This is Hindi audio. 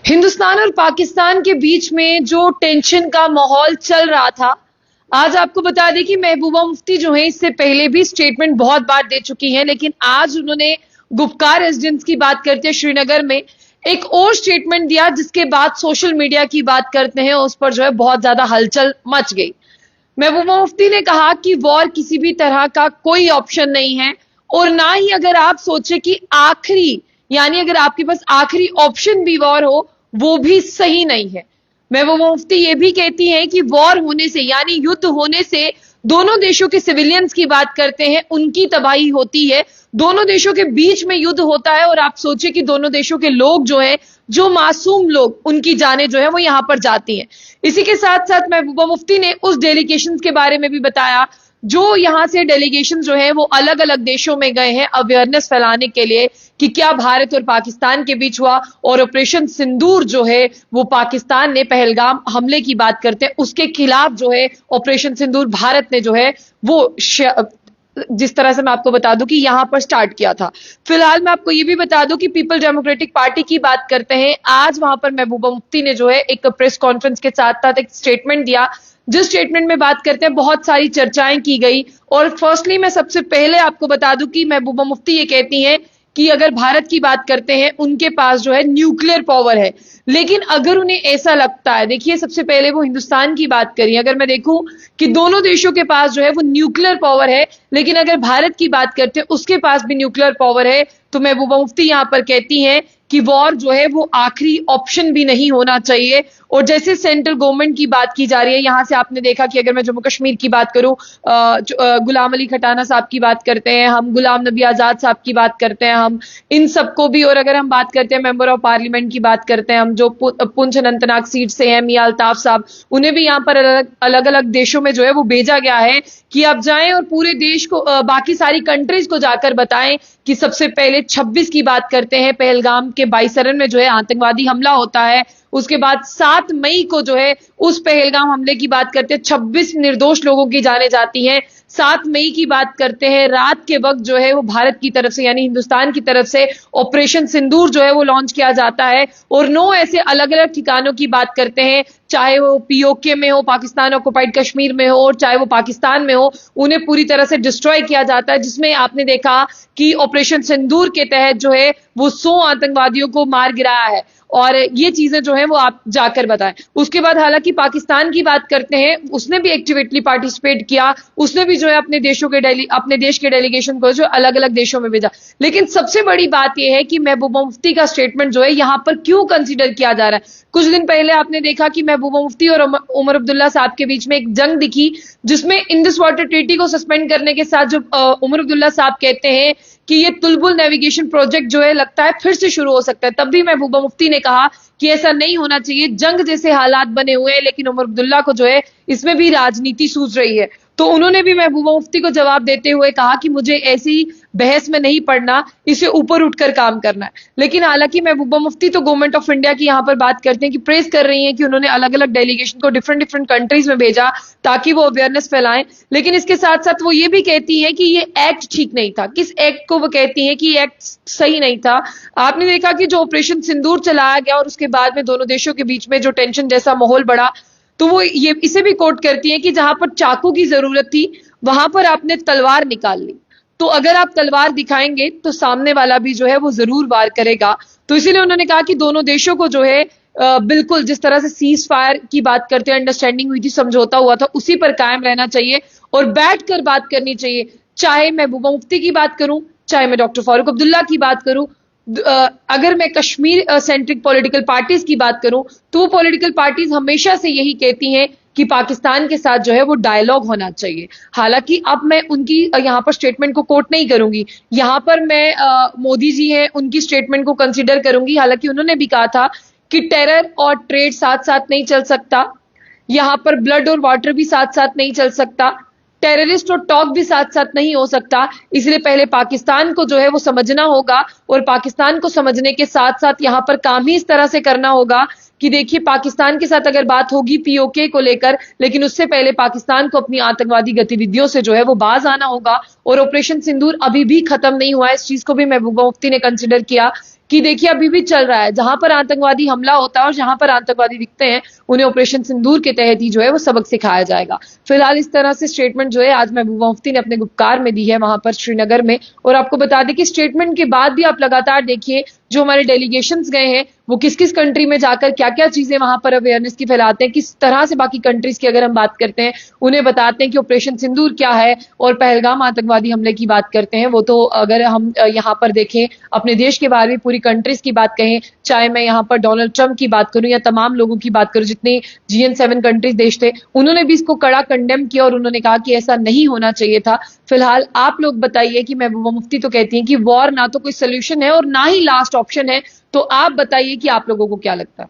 हिंदुस्तान और पाकिस्तान के बीच में जो टेंशन का माहौल चल रहा था, आज आपको बता दें कि महबूबा मुफ्ती जो है इससे पहले भी स्टेटमेंट बहुत बार दे चुकी हैं, लेकिन आज उन्होंने गुपकार रेजिडेंस की बात करते हैं श्रीनगर में एक और स्टेटमेंट दिया, जिसके बाद सोशल मीडिया की बात करते हैं उस पर जो है बहुत ज्यादा हलचल मच गई। महबूबा मुफ्ती ने कहा कि वॉर किसी भी तरह का कोई ऑप्शन नहीं है, और ना ही अगर आप सोचे कि आखिरी यानी अगर आपके पास आखिरी ऑप्शन भी वॉर हो, वो भी सही नहीं है। महबूबा मुफ्ती ये भी कहती हैं कि वॉर होने से यानी युद्ध होने से दोनों देशों के सिविलियंस की बात करते हैं, उनकी तबाही होती है। दोनों देशों के बीच में युद्ध होता है और आप सोचिए कि दोनों देशों के लोग जो है, जो मासूम लोग, उनकी जानें जो है वो यहां पर जाती हैं। इसी के साथ साथ महबूबा मुफ्ती ने उस डेलीगेशन के बारे में भी बताया जो यहां से डेलीगेशन जो है वो अलग अलग देशों में गए हैं अवेयरनेस फैलाने के लिए कि क्या भारत और पाकिस्तान के बीच हुआ, और ऑपरेशन सिंदूर जो है वो पाकिस्तान ने पहलगाम हमले की बात करते हैं उसके खिलाफ जो है ऑपरेशन सिंदूर भारत ने जो है वो जिस तरह से मैं आपको बता दूं कि यहां पर स्टार्ट किया था। फिलहाल मैं आपको ये भी बता दूं कि पीपल डेमोक्रेटिक पार्टी की बात करते हैं। आज वहां पर महबूबा मुफ्ती ने जो है एक प्रेस कॉन्फ्रेंस के साथ साथ एक स्टेटमेंट दिया, जिस स्टेटमेंट में बात करते हैं बहुत सारी चर्चाएं की गई। और फर्स्टली मैं सबसे पहले आपको बता दूं कि महबूबा मुफ्ती ये कहती हैं कि अगर भारत की बात करते हैं उनके पास जो है न्यूक्लियर पावर है, लेकिन अगर उन्हें ऐसा लगता है, देखिए सबसे पहले वो हिंदुस्तान की बात करी, अगर मैं देखूं कि दोनों देशों के पास जो है वो न्यूक्लियर पावर है, लेकिन अगर भारत की बात करते हैं उसके पास भी न्यूक्लियर पावर है, तो महबूबा मुफ्ती यहां पर कहती हैं कि वॉर जो है वो आखिरी ऑप्शन भी नहीं होना चाहिए। और जैसे सेंट्रल गवर्नमेंट की बात की जा रही है, यहां से आपने देखा कि अगर मैं जम्मू कश्मीर की बात करूं, गुलाम अली खटाना साहब की बात करते हैं हम, गुलाम नबी आजाद साहब की बात करते हैं हम, इन सबको भी, और अगर हम बात करते हैं मेंबर ऑफ पार्लियामेंट की बात करते हैं हम जो पुंछ अनंतनाग सीट से हैं, मियां अल्ताफ साहब, उन्हें भी यहां पर अलग अलग देशों में जो है वो भेजा गया है कि आप जाएं और पूरे देश को, बाकी सारी कंट्रीज को जाकर बताएं कि सबसे पहले 26 की बात करते हैं पहलगाम के बाईसरन में जो है आतंकवादी हमला होता है, उसके बाद 7 मई को जो है उस पहलगाम हमले की बात करते हैं 26 निर्दोष लोगों की जानें जाती हैं। 7 मई की बात करते हैं, रात के वक्त जो है वो भारत की तरफ से यानी हिंदुस्तान की तरफ से ऑपरेशन सिंदूर जो है वो लॉन्च किया जाता है। और 9 ऐसे अलग अलग ठिकानों की बात करते हैं, चाहे वो पीओके में हो, पाकिस्तान ऑक्युपाइड कश्मीर में हो, और चाहे वो पाकिस्तान में हो, उन्हें पूरी तरह से डिस्ट्रॉय किया जाता है, जिसमें आपने देखा कि ऑपरेशन सिंदूर के तहत जो है वो 100 आतंकवादियों को मार गिराया है। और ये चीजें जो है वो आप जाकर बताएं। उसके बाद हालांकि पाकिस्तान की बात करते हैं, उसने भी एक्टिवेटली पार्टिसिपेट किया, उसने भी जो है अपने देश के डेलीगेशन को जो अलग अलग देशों में भेजा। लेकिन सबसे बड़ी बात यह है कि महबूबा मुफ्ती का स्टेटमेंट जो है यहां पर क्यों कंसीडर किया जा रहा है। कुछ दिन पहले आपने देखा कि महबूबा मुफ्ती और उमर अब्दुल्ला साहब के बीच में एक जंग दिखी, जिसमें इंडस वाटर ट्रीटी को सस्पेंड करने के साथ जो उमर अब्दुल्ला साहब कहते हैं कि ये तुलबुल नेविगेशन प्रोजेक्ट जो है लगता है फिर से शुरू हो सकता है, तब भी महबूबा मुफ्ती ने कहा कि ऐसा नहीं होना चाहिए, जंग जैसे हालात बने हुए हैं, लेकिन उमर अब्दुल्ला को जो है इसमें भी राजनीति सूझ रही है। तो उन्होंने भी महबूबा मुफ्ती को जवाब देते हुए कहा कि मुझे ऐसी बहस में नहीं पड़ना, इसे ऊपर उठकर काम करना है। लेकिन हालांकि महबूबा मुफ्ती तो गवर्नमेंट ऑफ इंडिया की यहां पर बात करते हैं कि प्रेज कर रही हैं कि उन्होंने अलग अलग डेलीगेशन को डिफरेंट कंट्रीज में भेजा ताकि वो अवेयरनेस फैलाएं, लेकिन इसके साथ साथ वो ये भी कहती हैं कि ये एक्ट ठीक नहीं था। किस एक्ट को वो कहती हैं कि ये एक्ट सही नहीं था? आपने देखा कि जो ऑपरेशन सिंदूर चलाया गया और उसके बाद में दोनों देशों के बीच में जो टेंशन जैसा माहौल बढ़ा, तो वो ये इसे भी कोट करती है कि जहां पर चाकू की जरूरत थी वहां पर आपने तलवार निकाल ली, तो अगर आप तलवार दिखाएंगे तो सामने वाला भी जो है वो जरूर वार करेगा। तो इसीलिए उन्होंने कहा कि दोनों देशों को जो है बिल्कुल जिस तरह से सीज फायर की बात करते हैं, अंडरस्टैंडिंग हुई थी, समझौता हुआ था, उसी पर कायम रहना चाहिए और बैठकर बात करनी चाहिए। चाहे महबूबा मुफ्ती की बात करूं, चाहे मैं डॉक्टर फारूक अब्दुल्ला की बात करूं, अगर मैं कश्मीर सेंट्रिक पॉलिटिकल पार्टीज की बात करूं, तो वो पॉलिटिकल पार्टीज हमेशा से यही कहती हैं कि पाकिस्तान के साथ जो है वो डायलॉग होना चाहिए। हालांकि अब मैं उनकी यहां पर स्टेटमेंट को कोट नहीं करूंगी, यहां पर मैं मोदी जी हैं उनकी स्टेटमेंट को कंसीडर करूंगी। हालांकि उन्होंने भी कहा था कि टेरर और ट्रेड साथ साथ नहीं चल सकता, यहां पर ब्लड और वाटर भी साथ साथ नहीं चल सकता, टेररिस्ट और टॉक भी साथ साथ नहीं हो सकता। इसलिए पहले पाकिस्तान को जो है वो समझना होगा, और पाकिस्तान को समझने के साथ साथ यहां पर काम ही इस तरह से करना होगा कि देखिए पाकिस्तान के साथ अगर बात होगी पीओके को लेकर, लेकिन उससे पहले पाकिस्तान को अपनी आतंकवादी गतिविधियों से जो है वो बाज आना होगा। और ऑपरेशन सिंदूर अभी भी खत्म नहीं हुआ है, इस चीज को भी महबूबा मुफ्ती ने कंसिडर किया कि देखिए अभी भी चल रहा है, जहां पर आतंकवादी हमला होता है और जहां पर आतंकवादी दिखते हैं उन्हें ऑपरेशन सिंदूर के तहत ही जो है वो सबक सिखाया जाएगा। फिलहाल इस तरह से स्टेटमेंट जो है आज महबूबा मुफ्ती ने अपने गुफ्कार में दी है वहां पर श्रीनगर में। और आपको बता दें कि स्टेटमेंट के बाद भी आप लगातार देखिए जो हमारे डेलीगेशंस गए हैं वो किस किस कंट्री में जाकर क्या क्या चीजें वहां पर अवेयरनेस की फैलाते हैं, किस तरह से बाकी कंट्रीज की अगर हम बात करते हैं उन्हें बताते हैं कि ऑपरेशन सिंदूर क्या है। और पहलगाम आतंकवादी हमले की बात करते हैं, वो तो अगर हम यहाँ पर देखें अपने देश के बारे में पूरी कंट्रीज की बात कहें, चाहे मैं यहाँ पर डोनाल्ड ट्रंप की बात करूं या तमाम लोगों की बात करूं, जितने GN7 कंट्रीज देश थे उन्होंने भी इसको कड़ा कंडेम किया और उन्होंने कहा कि ऐसा नहीं होना चाहिए था। फिलहाल आप लोग बताइए कि महबूबा मुफ्ती तो कहती हैं कि वॉर ना तो कोई सोल्यूशन है और ना ही लास्ट ऑप्शन है, तो आप बताइए कि आप लोगों को क्या लगता है।